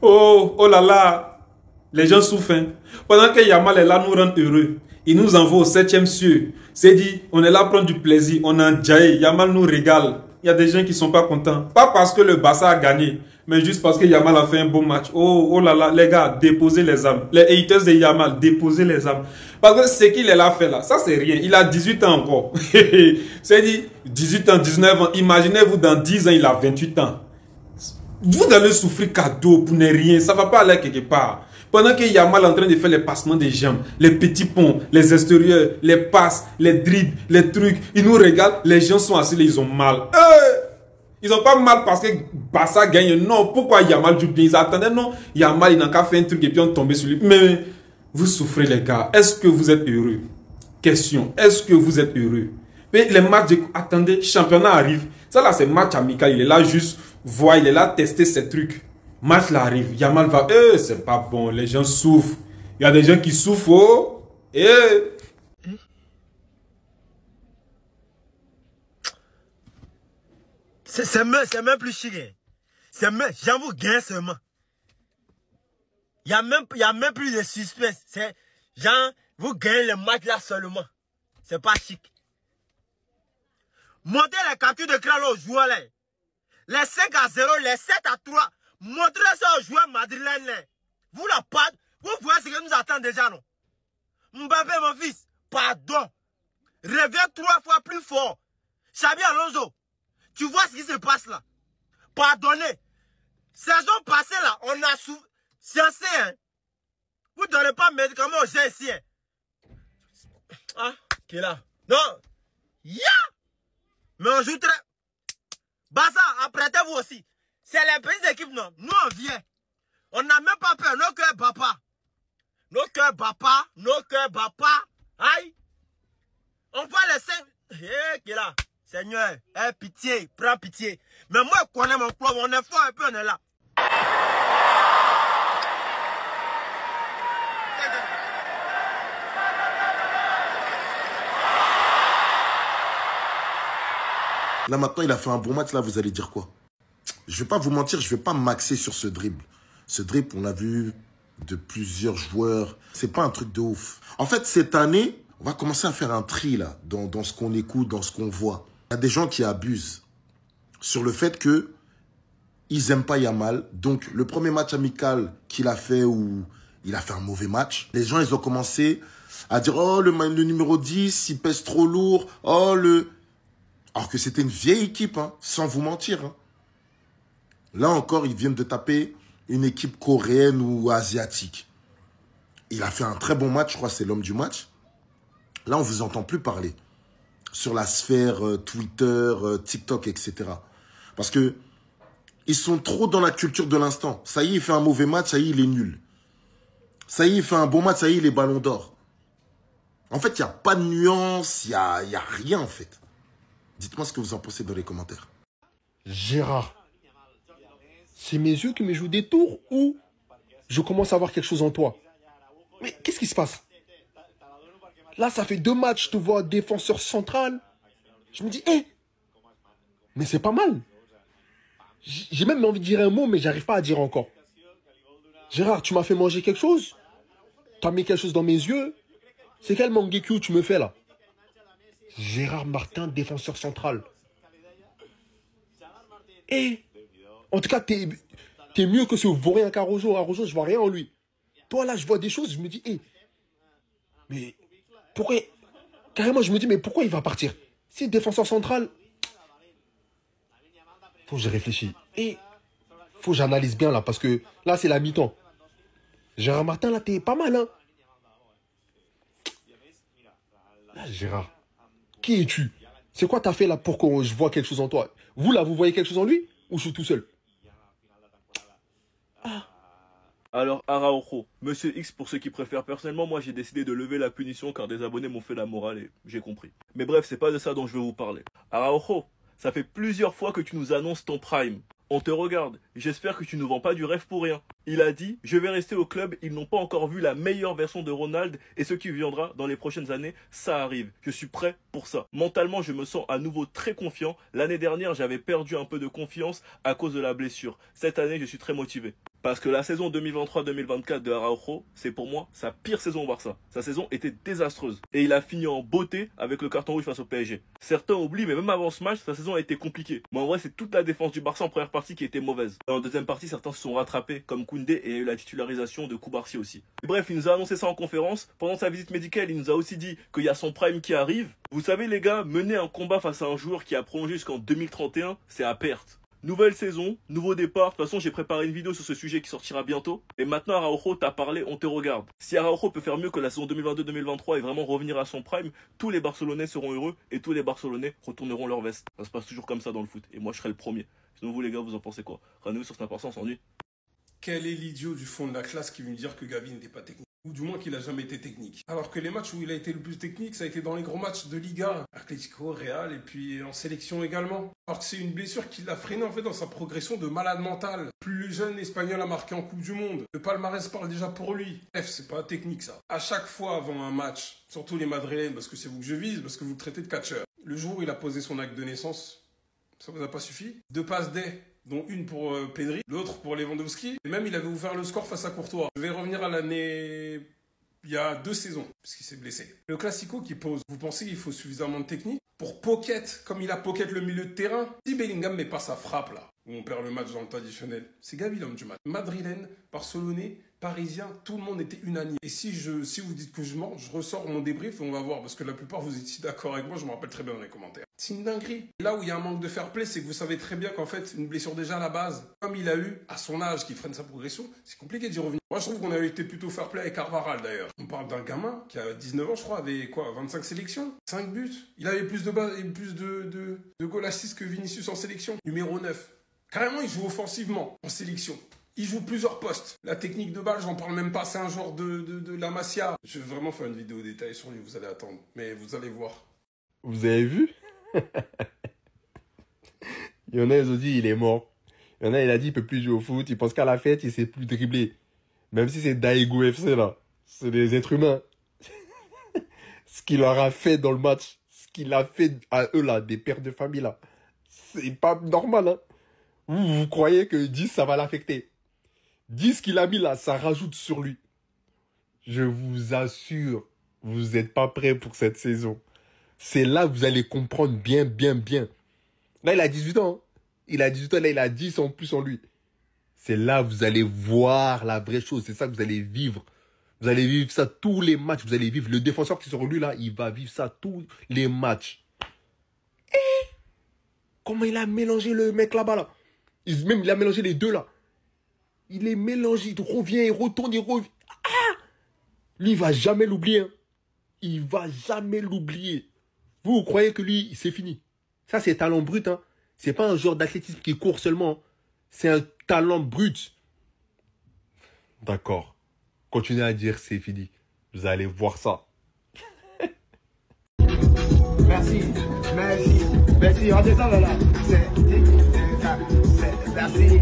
Oh, oh là là, les gens souffrent. Hein. Pendant que Yamal est là, nous rend heureux. Il nous envoie au 7e cieux. C'est dit, on est là pour prendre du plaisir. On a enjaillé. Yamal nous régale. Il y a des gens qui ne sont pas contents. Pas parce que le Barça a gagné, mais juste parce que Yamal a fait un bon match. Oh, oh là là, les gars, déposez les armes. Les haters de Yamal, déposez les armes. Parce que ce qu'il est là fait là, ça c'est rien. Il a 18 ans encore. C'est dit, 18 ans, 19 ans. Imaginez-vous dans 10 ans, il a 28 ans. Vous allez souffrir cadeau pour ne rien. Ça ne va pas aller quelque part. Pendant que Yamal est en train de faire les passements des jambes, les petits ponts, les extérieurs, les passes, les dribbles, les trucs, ils nous regardent, les gens sont assis, ils ont mal. Ils n'ont pas mal parce que Barça gagne. Non, pourquoi Yamal joue bien? Ils attendaient, non. Yamal, il n'a qu'à faire un truc et puis on tombe sur lui. Mais vous souffrez, les gars. Est-ce que vous êtes heureux? Question. Est-ce que vous êtes heureux? Mais les matchs, attendez, championnat arrive. Ça là, c'est match amical. Il est là juste, voir, il est là tester ses trucs. Match là arrive. Yamal va, c'est pas bon. Les gens souffrent. Il y a des gens qui souffrent. Oh. C'est même plus chic. C'est même, j'avoue, gain seulement. Il y a même plus de suspense. C'est, genre, vous gagnez le match là seulement. C'est pas chic. Montez les captures d'écran aux joueurs là. Les 5-0, les 7-3. Montrez ça aux joueurs madrilènes là. Vous la patte, vous voyez ce que nous attend déjà, non? Mbappé, mon fils, pardon. Reviens 3 fois plus fort. Xabi Alonso, tu vois ce qui se passe là? Pardonnez. Saison passée là, on a souffert. Censé, hein? Vous ne donnez pas médicaments aux gens ici, hein? Ah, qui est là? Non! Ya! Mais on joue très. Barça, apprêtez-vous aussi. C'est les petites équipes, non? Nous, on vient. On n'a même pas peur. Nos cœurs battent pas. Nos cœurs battent pas. Nos cœurs battent pas. Aïe! On va laisser. Qui est là? Seigneur, pitié, prends pitié. Mais moi, je connais mon club. On est fort un peu, on est là. Là maintenant, il a fait un bon match, là vous allez dire quoi? Je vais pas vous mentir, je vais pas m'axer sur ce dribble. Ce dribble, on l'a vu de plusieurs joueurs. C'est pas un truc de ouf. En fait, cette année, on va commencer à faire un tri là, dans ce qu'on écoute, dans ce qu'on voit. Il y a des gens qui abusent sur le fait que ils aiment pas Yamal. Donc, le premier match amical qu'il a fait où il a fait un mauvais match, les gens, ils ont commencé à dire « Oh, le numéro 10, il pèse trop lourd. Oh, le... » Alors que c'était une vieille équipe, hein, sans vous mentir. Hein. Là encore, ils viennent de taper une équipe coréenne ou asiatique. Il a fait un très bon match, je crois que c'est l'homme du match. Là, on ne vous entend plus parler sur la sphère Twitter, TikTok, etc. Parce que ils sont trop dans la culture de l'instant. Ça y est, il fait un mauvais match, ça y est, il est nul. Ça y est, il fait un bon match, ça y est, il est ballon d'or. En fait, il n'y a pas de nuance, il n'y a rien en fait. Dites-moi ce que vous en pensez dans les commentaires. Gérard, c'est mes yeux qui me jouent des tours ou je commence à voir quelque chose en toi? Mais qu'est-ce qui se passe? Là, ça fait 2 matchs, je te vois défenseur central. Je me dis, mais c'est pas mal. J'ai même envie de dire un mot, mais j'arrive pas à dire encore. Gérard, tu m'as fait manger quelque chose? Tu as mis quelque chose dans mes yeux? C'est quel Mangekyou tu me fais là? Gérard Martin, défenseur central. En tout cas, t'es mieux que ce vaurien qu'Arojo. Arojo, je vois rien en lui. Toi, là, je vois des choses, je me dis, mais pourquoi... Carrément, je me dis, mais pourquoi il va partir? Si défenseur central... Faut que je réfléchisse. Faut que j'analyse bien, là, parce que là, c'est la mi-temps. Gérard Martin, là, t'es pas mal, hein? Là, Gérard... Qui es-tu? C'est quoi t'as fait là pour que je vois quelque chose en toi? Vous là, vous voyez quelque chose en lui? Ou je suis tout seul? Alors Araujo, Monsieur X pour ceux qui préfèrent. Personnellement, moi j'ai décidé de lever la punition car des abonnés m'ont fait la morale et j'ai compris. Mais bref, c'est pas de ça dont je veux vous parler. Araujo, ça fait plusieurs fois que tu nous annonces ton prime. on te regarde. J'espère que tu ne vends pas du rêve pour rien. Il a dit, je vais rester au club, ils n'ont pas encore vu la meilleure version de Ronald et ce qui viendra dans les prochaines années, ça arrive. Je suis prêt pour ça. Mentalement, je me sens à nouveau très confiant. L'année dernière, j'avais perdu un peu de confiance à cause de la blessure. Cette année, je suis très motivé. Parce que la saison 2023-2024 de Araujo, c'est pour moi sa pire saison au Barça. Sa saison était désastreuse. Et il a fini en beauté avec le carton rouge face au PSG. Certains oublient, mais même avant ce match, sa saison a été compliquée. Mais en vrai, c'est toute la défense du Barça en première partie qui était mauvaise. Et en deuxième partie, certains se sont rattrapés, comme Koundé, et il y a eu la titularisation de Koubarsi aussi. Bref, il nous a annoncé ça en conférence. Pendant sa visite médicale, il nous a aussi dit qu'il y a son prime qui arrive. Vous savez les gars, mener un combat face à un joueur qui a prolongé jusqu'en 2031, c'est à perte. Nouvelle saison, nouveau départ. De toute façon, j'ai préparé une vidéo sur ce sujet qui sortira bientôt. Et maintenant, Araujo, t'as parlé, on te regarde. Si Araujo peut faire mieux que la saison 2022-2023 et vraiment revenir à son prime, tous les Barcelonais seront heureux et tous les Barcelonais retourneront leur veste. Ça se passe toujours comme ça dans le foot. Et moi, je serai le premier. Sinon, vous les gars, vous en pensez quoi? Rendez-vous sur Snap, on s'ennuie. Quel est l'idiot du fond de la classe qui veut me dire que Gavi n'était pas technique? Ou du moins qu'il n'a jamais été technique. Alors que les matchs où il a été le plus technique, ça a été dans les gros matchs de Liga, Atlético, Real et puis en sélection également. Alors que c'est une blessure qui l'a freiné en fait dans sa progression de malade mental. Plus le jeune espagnol a marqué en Coupe du Monde. Le palmarès parle déjà pour lui. Bref, c'est pas technique ça. À chaque fois avant un match, surtout les Madrilènes, parce que c'est vous que je vise, parce que vous le traitez de catcheur. Le jour où il a posé son acte de naissance, ça vous a pas suffi? 2 passes D, dont une pour Pedri, l'autre pour Lewandowski. Et même, il avait ouvert le score face à Courtois. Je vais revenir à l'année... il y a 2 saisons, puisqu'il s'est blessé. Le Classico qui pose, vous pensez qu'il faut suffisamment de technique pour pocket, comme il a pocket le milieu de terrain? Si Bellingham met pas sa frappe, là, où on perd le match dans le temps additionnel, c'est Gavi l'homme du match. Madrilène, Barcelonais, Parisien, tout le monde était unanime. Et si vous dites que je mens, je ressors mon débrief et on va voir, parce que la plupart vous étiez d'accord avec moi, je me rappelle très bien dans les commentaires. C'est une dinguerie. Là où il y a un manque de fair play, c'est que vous savez très bien qu'en fait, une blessure déjà à la base, comme il a eu, à son âge, qui freine sa progression, c'est compliqué d'y revenir. Moi, je trouve qu'on a été plutôt fair play avec Carvajal, d'ailleurs. On parle d'un gamin qui a 19 ans, je crois, avait quoi, 25 sélections, 5 buts. Il avait plus de goal assist que Vinicius en sélection. Numéro 9. Carrément, il joue offensivement en sélection. Il joue plusieurs postes. La technique de balle, j'en parle même pas. C'est un genre de la Masia. Je vais vraiment faire une vidéo détaillée sur lui. Vous allez attendre. Mais vous allez voir. Vous avez vu? Il y en a, ils ont dit, il est mort. Il y en a, il a dit, il peut plus jouer au foot. Il pense qu'à la fête, il sait plus dribbler. Même si c'est Daegu FC, là. C'est des êtres humains. Ce qu'il leur a fait dans le match. Ce qu'il a fait à eux, là. Des pères de famille, là. C'est pas normal, hein. Vous croyez que 10, ça va l'affecter. 10 qu'il a mis là, ça rajoute sur lui. Je vous assure, vous n'êtes pas prêts pour cette saison. C'est là que vous allez comprendre bien. Là, il a 18 ans. Hein. Il a 18 ans, là, il a 10 en plus en lui. C'est là que vous allez voir la vraie chose. C'est ça que vous allez vivre. Vous allez vivre ça tous les matchs. Vous allez vivre. Le défenseur qui est sur lui, là, il va vivre ça tous les matchs. Et comment il a mélangé le mec là-bas, là. Il a mélangé les deux, là. Il est mélangé, il revient, il retourne, il revient. Ah! Lui, il va jamais l'oublier. Hein. Il va jamais l'oublier. Vous croyez que lui, c'est fini. Ça, c'est talent brut. Hein. C'est pas un genre d'athlétisme qui court seulement. Hein. C'est un talent brut. D'accord. Continuez à dire c'est fini. Vous allez voir ça. Merci. Redescends là. Merci.